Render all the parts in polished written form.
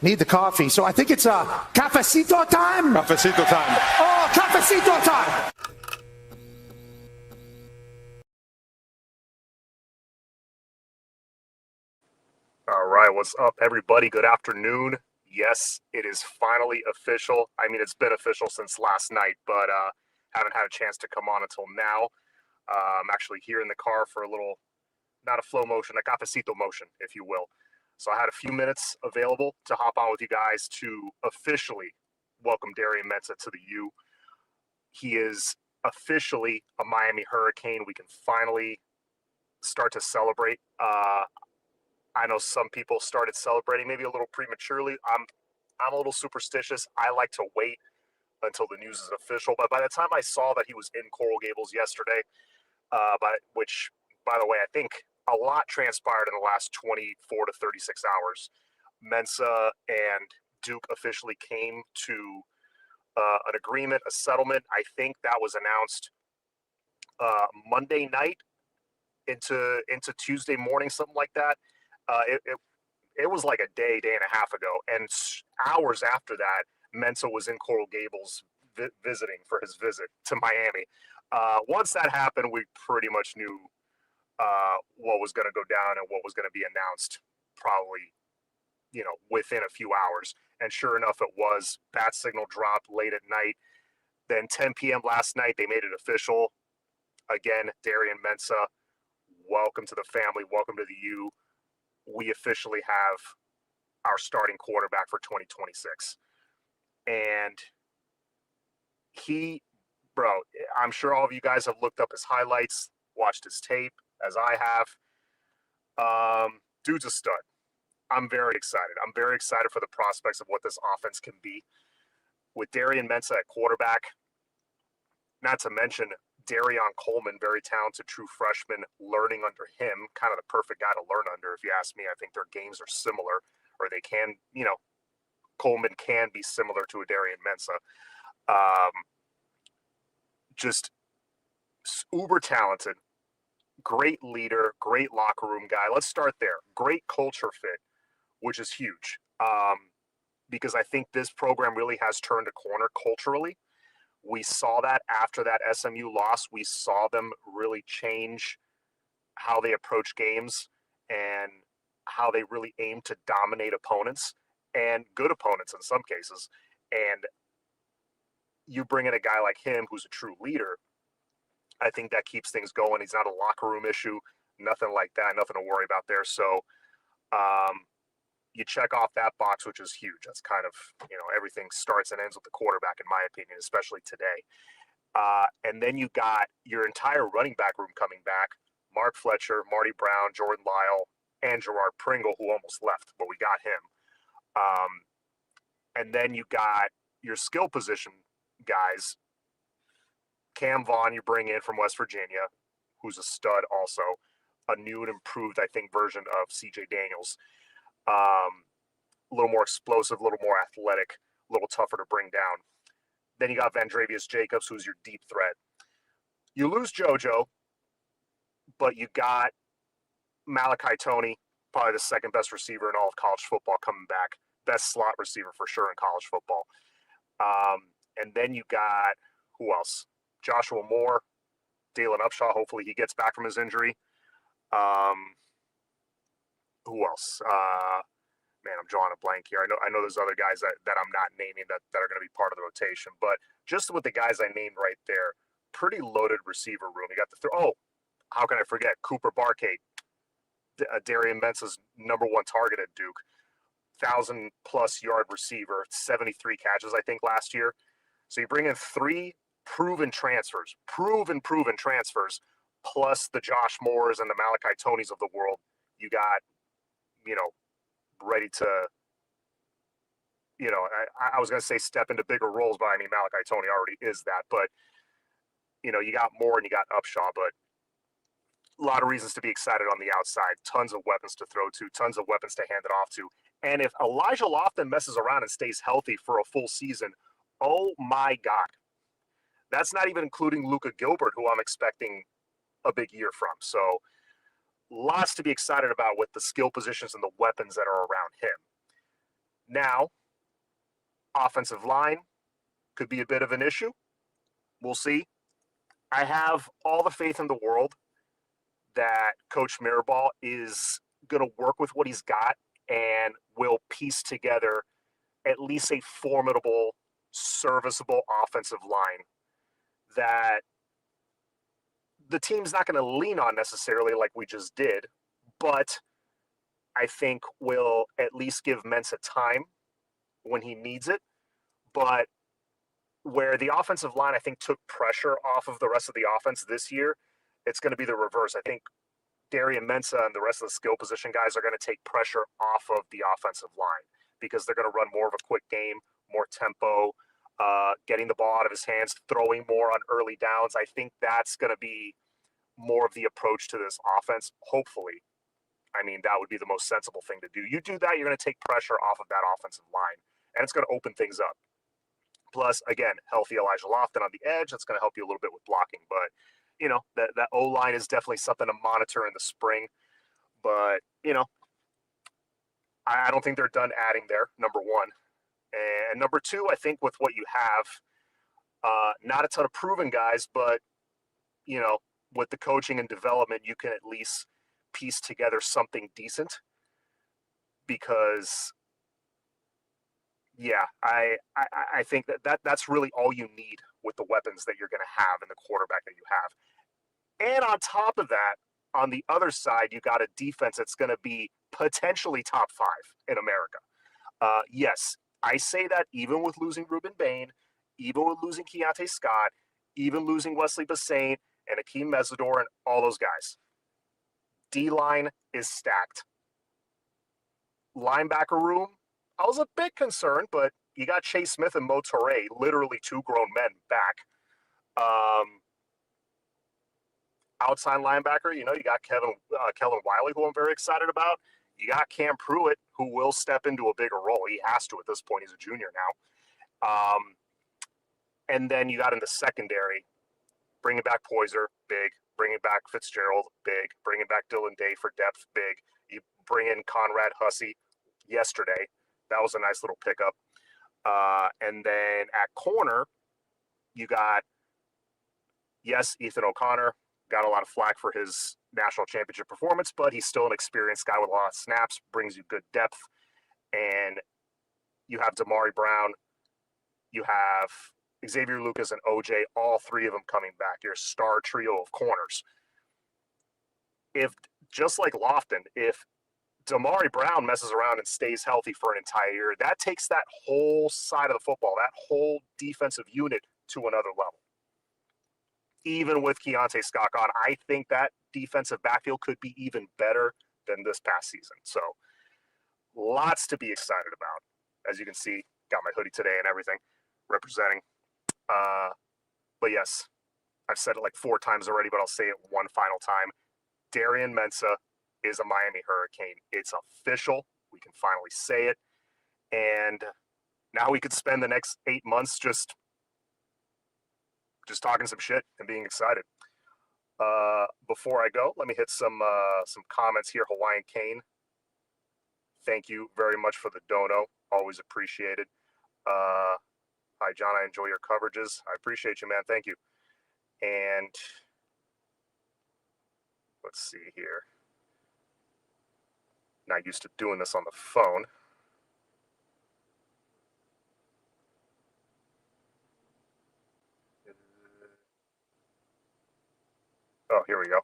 Need the coffee. So I think it's cafecito time. Cafecito time. Oh, cafecito time. All right, what's up, everybody? Good afternoon. Yes, it is finally official. I mean, it's been official since last night, but haven't had a chance to come on until now. I'm actually here in the car for a little, not a flow motion, a cafecito motion, if you will. So I had a few minutes available to hop on with you guys to officially welcome DARIAN MENSAH to the U. He is officially a Miami Hurricane. We can finally start to celebrate. I know some people started celebrating maybe a little prematurely. I'm a little superstitious. I like to wait until the news is official. But by the time I saw that he was in Coral Gables yesterday, which, by the way, I think a lot transpired in the last 24 to 36 hours. MENSAH and Duke officially came to an agreement, a settlement. I think that was announced Monday night into Tuesday morning, something like that. It was like a day and a half ago, and hours after that, MENSAH was in Coral Gables visiting for his visit to Miami. Once that happened, we pretty much knew what was going to go down and what was going to be announced probably, within a few hours. And sure enough, it was. Bat signal dropped late at night. Then 10 p.m. last night, they made it official. Again, DARIAN MENSAH, welcome to the family, welcome to the U. We officially have our starting quarterback for 2026. And I'm sure all of you guys have looked up his highlights, watched his tape, as I have. Dude's a stud. I'm very excited. I'm very excited for the prospects of what this offense can be. With DARIAN MENSAH at quarterback, not to mention Darian Coleman, very talented true freshman, learning under him, kind of the perfect guy to learn under, if you ask me. I think their games are similar, or they can, Coleman can be similar to a DARIAN MENSAH. Just uber talented, great leader, great locker room guy. Let's start there. Great culture fit, which is huge, because I think this program really has turned a corner culturally. We saw that after that SMU loss. We saw them really change how they approach games and how they really aim to dominate opponents, and good opponents in some cases. And you bring in a guy like him who's a true leader, I think that keeps things going. He's not a locker room issue, nothing like that, nothing to worry about there. So you check off that box, which is huge. That's kind of, everything starts and ends with the quarterback, in my opinion, especially today. And then you got your entire running back room coming back. Mark Fletcher, Marty Brown, Jordan Lyle, and Gerard Pringle, who almost left, but we got him. And then you got your skill position guys. Cam Vaughn you bring in from West Virginia, who's a stud also. A new and improved, I think, version of C.J. Daniels. A little more explosive, a little more athletic, a little tougher to bring down. Then you got Vandravius Jacobs, who's your deep threat. You lose JoJo, but you got Malachi Toney, probably the second best receiver in all of college football, coming back. Best slot receiver for sure in college football. And then you got, who else? Joshua Moore, Dalen Upshaw. Hopefully he gets back from his injury. Who else? Man, I'm drawing a blank here. I know there's other guys that I'm not naming that are going to be part of the rotation. But just with the guys I named right there, pretty loaded receiver room. You got how can I forget? Cooper Barkade, DARIAN MENSAH's #1 target at Duke. 1,000+ yard receiver, 73 catches, I think, last year. So you bring in 3 proven transfers, plus the Josh Moores and the Malachi Toneys of the world. You got, ready to, I was going to say step into bigger roles, but I mean, Malachi Toney already is that. But, you got Moore and you got Upshaw, but a lot of reasons to be excited on the outside. Tons of weapons to throw to, tons of weapons to hand it off to. And if Elijah Lofton messes around and stays healthy for a full season, oh my God. That's not even including Luka Gilbert, who I'm expecting a big year from. So lots to be excited about with the skill positions and the weapons that are around him. Now, offensive line could be a bit of an issue. We'll see. I have all the faith in the world that Coach Mirabal is going to work with what he's got and will piece together at least a formidable, serviceable offensive line that the team's not going to lean on necessarily like we just did, but I think will at least give Mensah time when he needs it. But where the offensive line, I think, took pressure off of the rest of the offense this year, it's going to be the reverse. I think DARIAN, MENSAH, and the rest of the skill position guys are going to take pressure off of the offensive line because they're going to run more of a quick game, more tempo, getting the ball out of his hands, throwing more on early downs. I think that's going to be more of the approach to this offense, hopefully. I mean, that would be the most sensible thing to do. You do that, you're going to take pressure off of that offensive line, and it's going to open things up. Plus, again, healthy Elijah Lofton on the edge, that's going to help you a little bit with blocking. But, you know, that O-line is definitely something to monitor in the spring. But, you know, I don't think they're done adding there, number one. And number two, I think with what you have, not a ton of proven guys, but, you know, with the coaching and development, you can at least piece together something decent because, yeah, I think that's really all you need with the weapons that you're going to have and the quarterback that you have. And on top of that, on the other side, you got a defense that's going to be potentially top 5 in America. Yes, I say that even with losing Ruben Bain, even with losing Keontae Scott, even losing Wesley Bassane and Akeem Mesidor and all those guys. D-line is stacked. Linebacker room, I was a bit concerned, but you got Chase Smith and Mo Toure, literally 2 grown men, back. Outside linebacker, you know, you got Kellen Wiley, who I'm very excited about. You got Cam Pruitt, who will step into a bigger role. He has to at this point. He's a junior now. And then you got in the secondary, bringing back Poyser, big. Bringing back Fitzgerald, big. Bringing back Dylan Day for depth, big. You bring in Conrad Hussey yesterday. That was a nice little pickup. And then at corner, you got, yes, Ethan O'Connor. Got a lot of flack for his national championship performance, but he's still an experienced guy with a lot of snaps, brings you good depth. And you have Damari Brown. You have Xavier Lucas and OJ, all 3 of them coming back. Your star trio of corners. If, just like Lofton, if Damari Brown messes around and stays healthy for an entire year, that takes that whole side of the football, that whole defensive unit to another level. Even with Keontae Scott on, I think that defensive backfield could be even better than this past season. So lots to be excited about. As you can see, got my hoodie today and everything, representing. But yes, I've said it like 4 times already, but I'll say it one final time. DARIAN MENSAH is a Miami Hurricane. It's official. We can finally say it. And now we could spend the next 8 months just talking some shit and being excited. Before I go, let me hit some comments here. Hawaiian Kane, thank you very much for the dono. Always appreciated. Hi, John. I enjoy your coverages. I appreciate you, man. Thank you. And let's see here. Not used to doing this on the phone. Oh, here we go.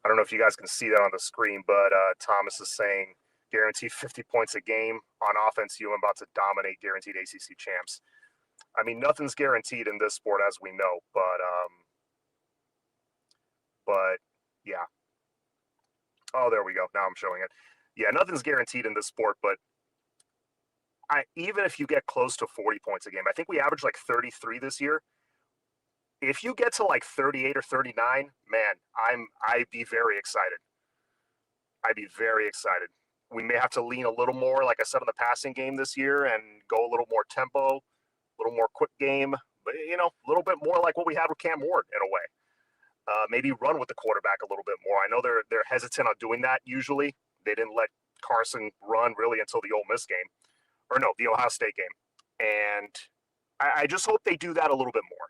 I don't know if you guys can see that on the screen, but Thomas is saying, guaranteed 50 points a game on offense. I'm about to dominate, guaranteed ACC champs. I mean, nothing's guaranteed in this sport, as we know, but yeah. Oh, there we go. Now I'm showing it. Yeah, nothing's guaranteed in this sport, but even if you get close to 40 points a game, I think we averaged like 33 this year. If you get to like 38 or 39, man, I'd be very excited. I'd be very excited. We may have to lean a little more, like I said, on the passing game this year and go a little more tempo, a little more quick game, but, you know, a little bit more like what we had with Cam Ward in a way. Maybe run with the quarterback a little bit more. I know they're hesitant on doing that usually. They didn't let Carson run really until the Ole Miss game, or no, the Ohio State game. And I just hope they do that a little bit more,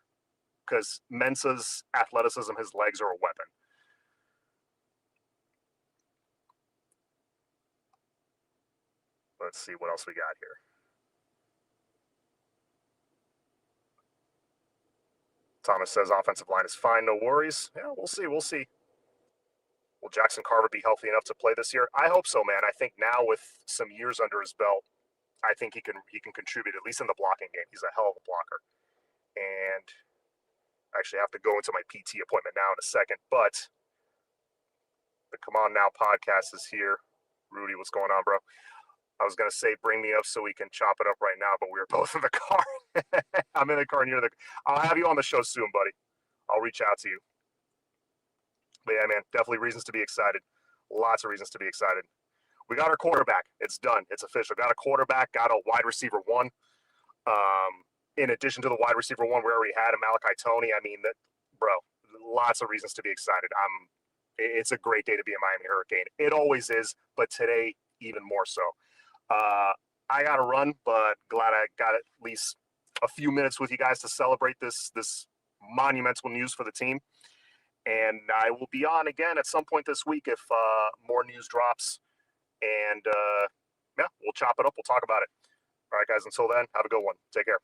because Mensah's athleticism, his legs are a weapon. Let's see what else we got here. Thomas says offensive line is fine, no worries. Yeah, we'll see. We'll see. Will Jackson Carver be healthy enough to play this year? I hope so, man. I think now with some years under his belt, I think he can contribute, at least in the blocking game. He's a hell of a blocker. And I actually have to go into my PT appointment now in a second, but the Come On Now podcast is here. Rudy, what's going on, bro? I was going to say bring me up so we can chop it up right now, but we were both in the car. I'm in the car near the... I'll have you on the show soon, buddy. I'll reach out to you. But yeah, man, definitely reasons to be excited. Lots of reasons to be excited. We got our quarterback. It's done. It's official. Got a quarterback. Got a wide receiver one. In addition to the wide receiver one, we already had a Malachi Toney. I mean, that, bro, lots of reasons to be excited. It's a great day to be a Miami Hurricane. It always is, but today even more so. I got to run, but glad I got at least a few minutes with you guys to celebrate this monumental news for the team. And I will be on again at some point this week if more news drops. And, yeah, we'll chop it up. We'll talk about it. All right, guys, until then, have a good one. Take care.